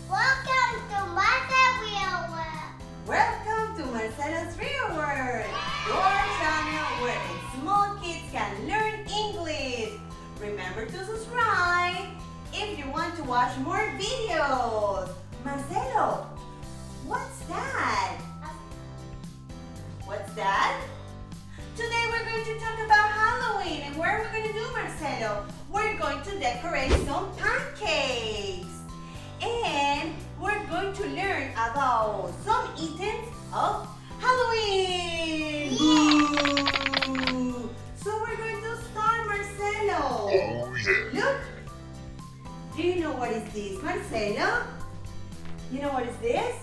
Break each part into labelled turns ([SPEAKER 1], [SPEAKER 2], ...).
[SPEAKER 1] Welcome to Marcelo's Real World.
[SPEAKER 2] Welcome to Marcelo's Real World, your channel where small kids can learn English. Remember to subscribe if you want to watch more videos. Marcelo, what's that? What's that? Today we're going to talk about Halloween, and what are we going to do, Marcelo? We're going to decorate some pancakes, and we're going to learn about some items of Halloween. Ooh. So we're going to start, Marcelo.
[SPEAKER 3] Oh yeah.
[SPEAKER 2] Look, do you know what is this, Marcelo? You know what is this?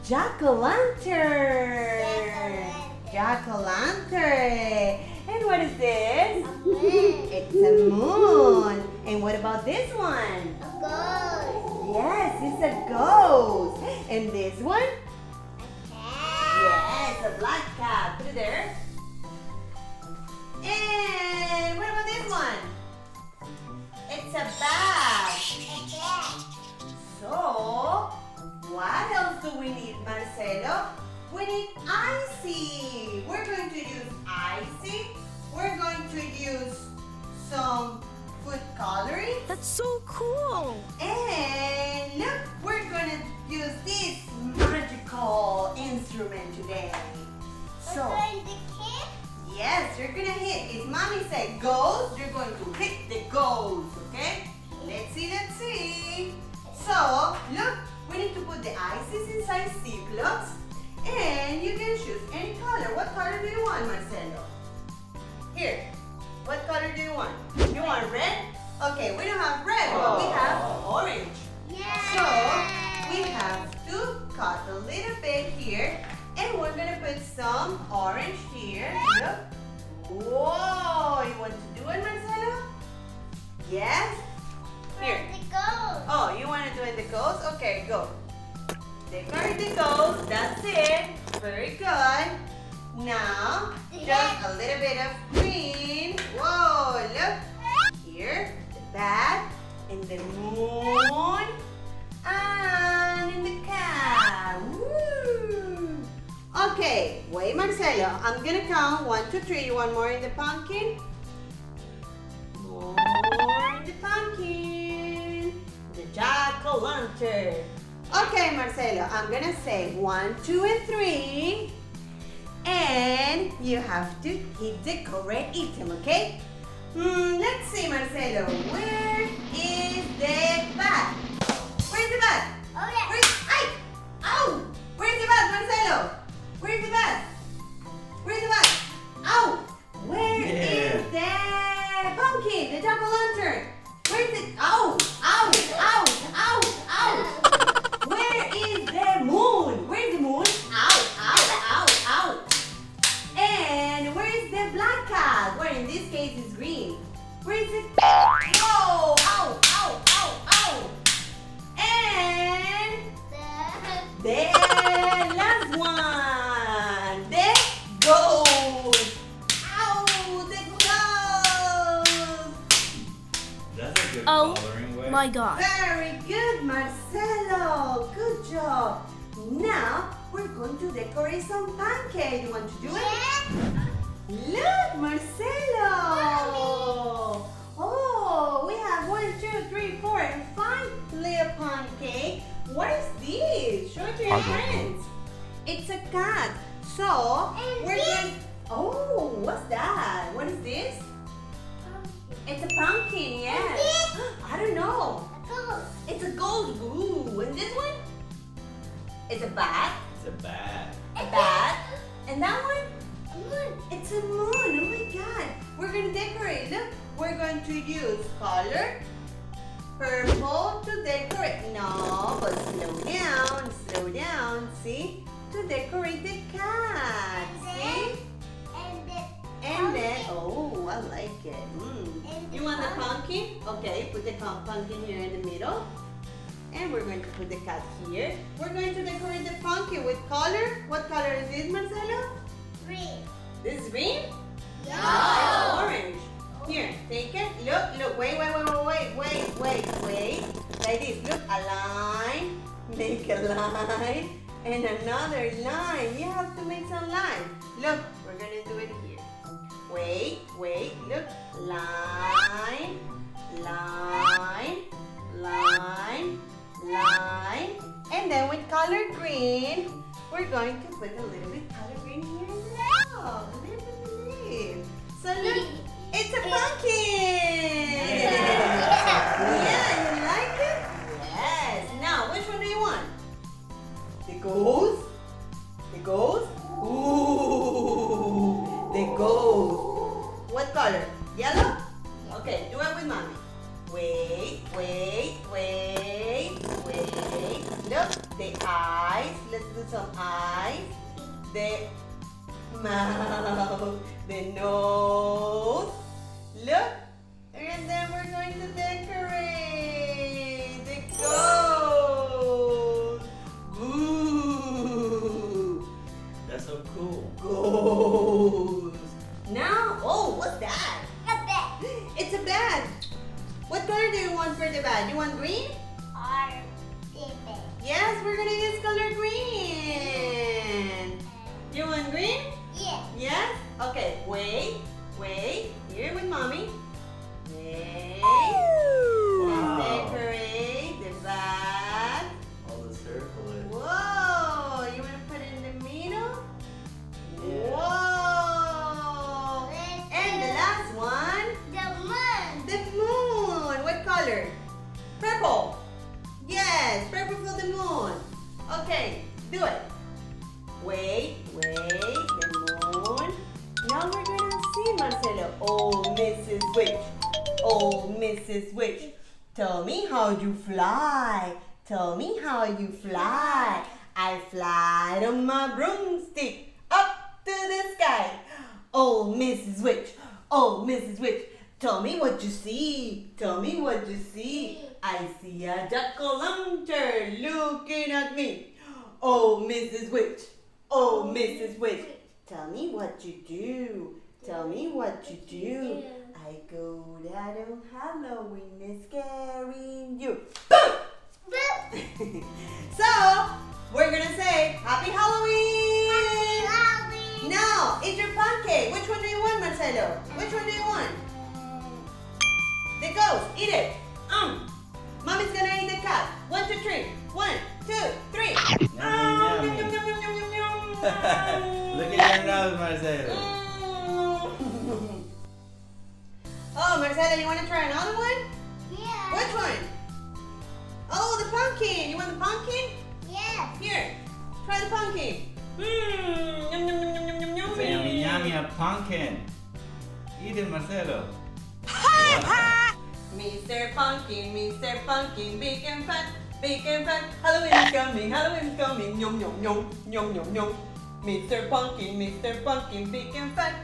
[SPEAKER 2] Jack-o'-lantern. Jack-o'-lantern. And what is this? It's a moon. And what about this one?
[SPEAKER 1] A ghost.
[SPEAKER 2] Yes, it's a ghost. And this one?
[SPEAKER 1] Cat.
[SPEAKER 2] Yes, a black cat. Put it there. And what about this one? It's a bat.
[SPEAKER 1] A cat.
[SPEAKER 2] So, what else do we need, Marcelo? We need icy. We're going to use icy. We're going to use some food coloring.
[SPEAKER 4] That's so cool!
[SPEAKER 2] And look, we're going to use this magical instrument today. So,
[SPEAKER 1] We're going to kick.
[SPEAKER 2] yes, you're going to hit. If mommy said ghost, you're going to hit the ghost, okay? Let's see. So, look, we need to put the ices inside Ziplocs. And you can choose any color. What color do you want, Marcelo? Here. What color do you want? You want red? Okay, we don't have red, but we have orange.
[SPEAKER 1] Yeah.
[SPEAKER 2] So, we have to cut a little bit here. And we're going to put some orange here. Look. Whoa! You want to do it, Marcelo? Yes? Here.
[SPEAKER 1] The ghost.
[SPEAKER 2] Oh, you want to do it the ghost? Okay, go. Decorate the ghost. That's it. Very good. Now, just a little bit of green. Whoa, look. Here, the bat, and the moon, and the cat. Woo. Okay, wait, Marcelo. I'm going to count 1, 2, 3. You want more in the pumpkin? More in the pumpkin. The jack-o'-lantern. Okay, Marcelo, I'm gonna say 1, 2, and 3. And you have to hit the correct item, okay? Let's see, Marcelo. Where is the bat? Where's the bat?
[SPEAKER 1] Oh yeah.
[SPEAKER 2] Ow! Where's the bat, Marcelo? Where's the bat? Where's the bat? Ow! Where is the pumpkin? The jack-o'-lantern? Where's the... Ow! Ow! Ow! Ow! Ow! Where is the moon? Where's the moon? Ow! Ow! Ow! Ow! And where is the black cat? Well, in this case, it's green. Where is it? Whoa! Ow! Ow! Ow! Ow! And the last one, the ghost. Ow! The ghost.
[SPEAKER 3] That's a good
[SPEAKER 4] Oh
[SPEAKER 3] coloring way.
[SPEAKER 4] my god.
[SPEAKER 2] Very good, Marcelo. Good job. Now we're going to decorate some pancakes. You want to do it? Look, Marcelo. Oh, we have 1, 2, 3, 4, and 5 little pancakes. What is this? Show it to your
[SPEAKER 3] I don't know.
[SPEAKER 2] friends. It's a cat. So
[SPEAKER 1] And
[SPEAKER 2] we're
[SPEAKER 1] this-
[SPEAKER 2] going. Oh, what's that? What is this? It's a pumpkin. Yes. I don't know.
[SPEAKER 1] A ghost.
[SPEAKER 2] It's a ghost. Ooh, and this one? It's a bat.
[SPEAKER 3] It's a bat.
[SPEAKER 2] A bat. And that one?
[SPEAKER 1] Moon.
[SPEAKER 2] It's a moon. Oh my god. We're going to decorate. Look, we're going to use color purple to decorate. No, but slow down. Slow down. See? To decorate the cat. See? And then, oh, I like it. You want the pumpkin? Okay, put the pumpkin here in the middle. And we're going to put the cat here. We're going to decorate the pumpkin with color. What color is this, Marcelo?
[SPEAKER 1] Green.
[SPEAKER 2] This is green?
[SPEAKER 1] Yeah.
[SPEAKER 2] No, it's orange. Here, take it. Look, wait. Like this. Look, a line. Make a line. And another line. You have to make some lines. Look, we're gonna do it here. Wait. Look. Line. And then with color green, we're going to put a little bit color green here as well. A little bit of leaf. So look, it's a pumpkin. Yeah, you like it? Yes. Now, which one do you want? The ghost? Ooh, the ghost. What color? Yellow? Okay, do it with mommy. Wait. Look, the eyes. Let's do some eyes. The mouth. The nose. Look. And then we're going to decorate the ghost. Ooh.
[SPEAKER 3] That's so cool.
[SPEAKER 2] Ghost. Now, oh, what's that?
[SPEAKER 1] A bed.
[SPEAKER 2] It's a bed. What color do you want for the bed? You want green?
[SPEAKER 1] Or the bed.
[SPEAKER 2] Yes, we're gonna use color green. You want green?
[SPEAKER 1] Yeah.
[SPEAKER 2] Yes? Okay, wait. Here with mommy. Wait.
[SPEAKER 3] Wow.
[SPEAKER 2] Decorate the bed.
[SPEAKER 3] All the circles.
[SPEAKER 2] Whoa! You wanna put it in the middle?
[SPEAKER 3] Yeah.
[SPEAKER 2] Whoa! And the last one.
[SPEAKER 1] The moon.
[SPEAKER 2] The moon. What color? Purple. Yes, purple for the moon. Okay, do it. Wait, the moon. Now we're gonna see Marcelo. Oh, Mrs. Witch. Tell me how you fly. I fly on my broomstick up to the sky. Oh, Mrs. Witch. Tell me what you see. I see a jack-o'-lantern looking at me. Oh, Mrs. Witch. Tell me what you do. I go down on Halloween and scaring you. Boom! So, we're gonna say Happy Halloween!
[SPEAKER 1] Halloween.
[SPEAKER 2] Now, eat your pancake. Which one do you want, Marcelo? Which one do you want? The ghost. Eat it. Mommy's gonna eat the cat. 1, 2, 3. 1, 2, 3.
[SPEAKER 3] Yummy.
[SPEAKER 2] Yum, yum, yum, yum, yum.
[SPEAKER 3] Look at your nose, Marcelo.
[SPEAKER 2] Oh, Marcelo, you want to try another one?
[SPEAKER 1] Yeah.
[SPEAKER 2] Which one? Oh, the pumpkin. You want the pumpkin?
[SPEAKER 1] Yeah.
[SPEAKER 2] Here, try the pumpkin. Yum, yum, yum, yum, yum, yum,
[SPEAKER 3] Say yummy, yummy, a pumpkin. Eat it, Marcelo.
[SPEAKER 2] Mr. Pumpkin, big and fat. Halloween is coming, yum, yum, yum, yum, yum, yum. Mr. Pumpkin, big and fat.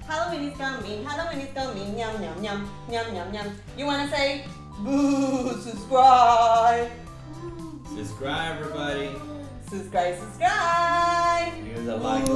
[SPEAKER 2] Halloween is coming, yum, yum, yum, yum, yum. You wanna say, boo, subscribe.
[SPEAKER 3] Subscribe, everybody.
[SPEAKER 2] Subscribe.
[SPEAKER 3] Here's a like.